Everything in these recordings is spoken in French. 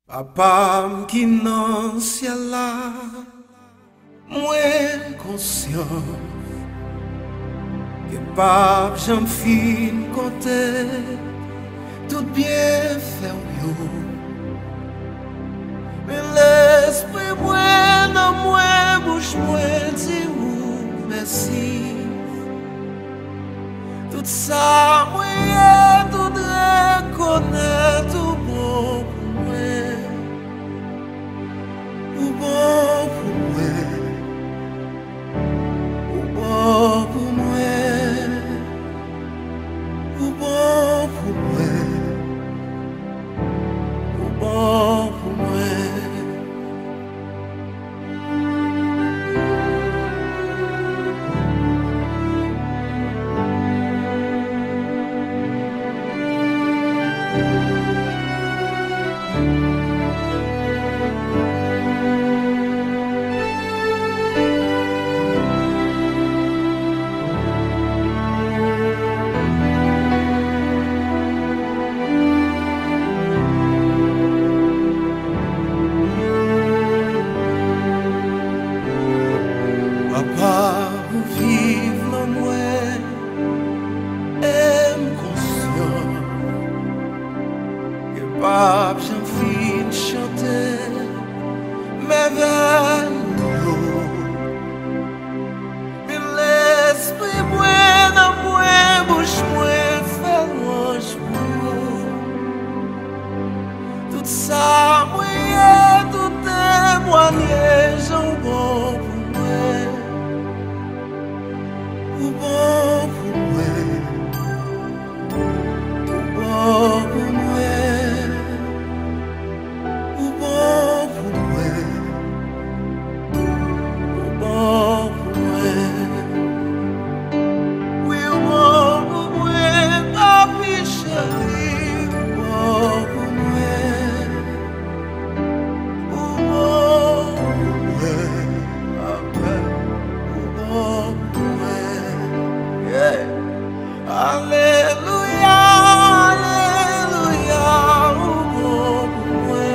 Papa qui nan ciel là, moi conscient que papa j'en fin compter tout bien fait yo. Mais l'esprit moi dans moi bouche moi dit ou merci. Tout ça moi tout reconnaître tout bon pour moi. Ou bon pour moi. Ou bon pour moi. Ou bon pour moi. Ou bon pour moi. Papa, vous vivre en moi, et conscient que papa j'en fin chanter mes veines. Mais l'esprit moi dans moi, bouche moi fait louange pour tout ça, moi tout témoignage en bon pour moi. Ou bon pour moi, ou bon pour moi, ou bon pour moi, ou bon pour moi. Oui, ou bon pour moi, papi chéri, ou bon pour moi, ou bon pour moi, ou bon pour moi. Alléluia, alléluia, ou bon pour moi.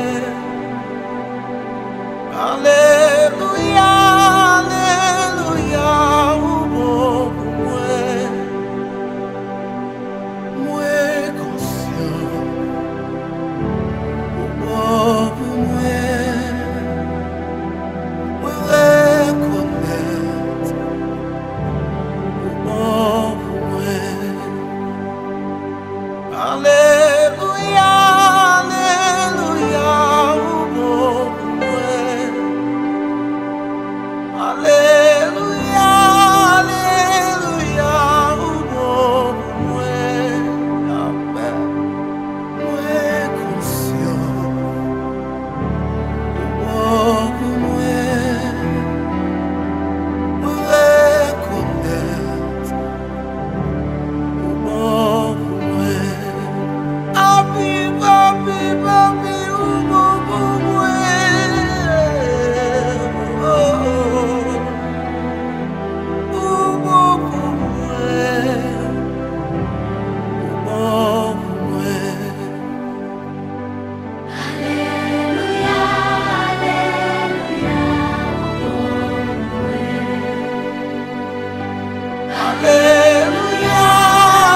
Alléluia, alléluia, ou bon pour moi. Moi conscient, ou bon pour moi. Moi reconnaître, ou bon pour moi. Alléluia, alléluia, ou bon pour moi. Alléluia, alléluia, ou bon pour moi. Amen. Moi conscient, ou bon pour moi. Moi reconnaître, ou bon pour moi. Papi, papi, papi, ou bon pour moi. Ou bon pour moi. Ou bon pour moi. Alléluia, alléluia, Alléluia,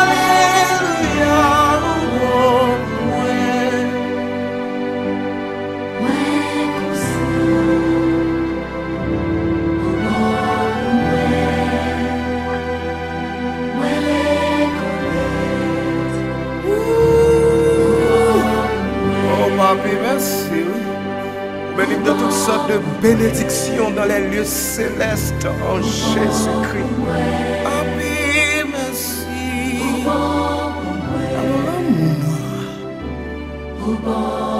alléluia, ou bon pour moi. moi conscient, au bon pour moi reconnaître, Oh papi, merci. Oui. Bénis de toutes sortes de bénédictions dans les lieux célestes en Jésus-Christ. Papi, merci. bon pour moi, Alors, l'amour. au bon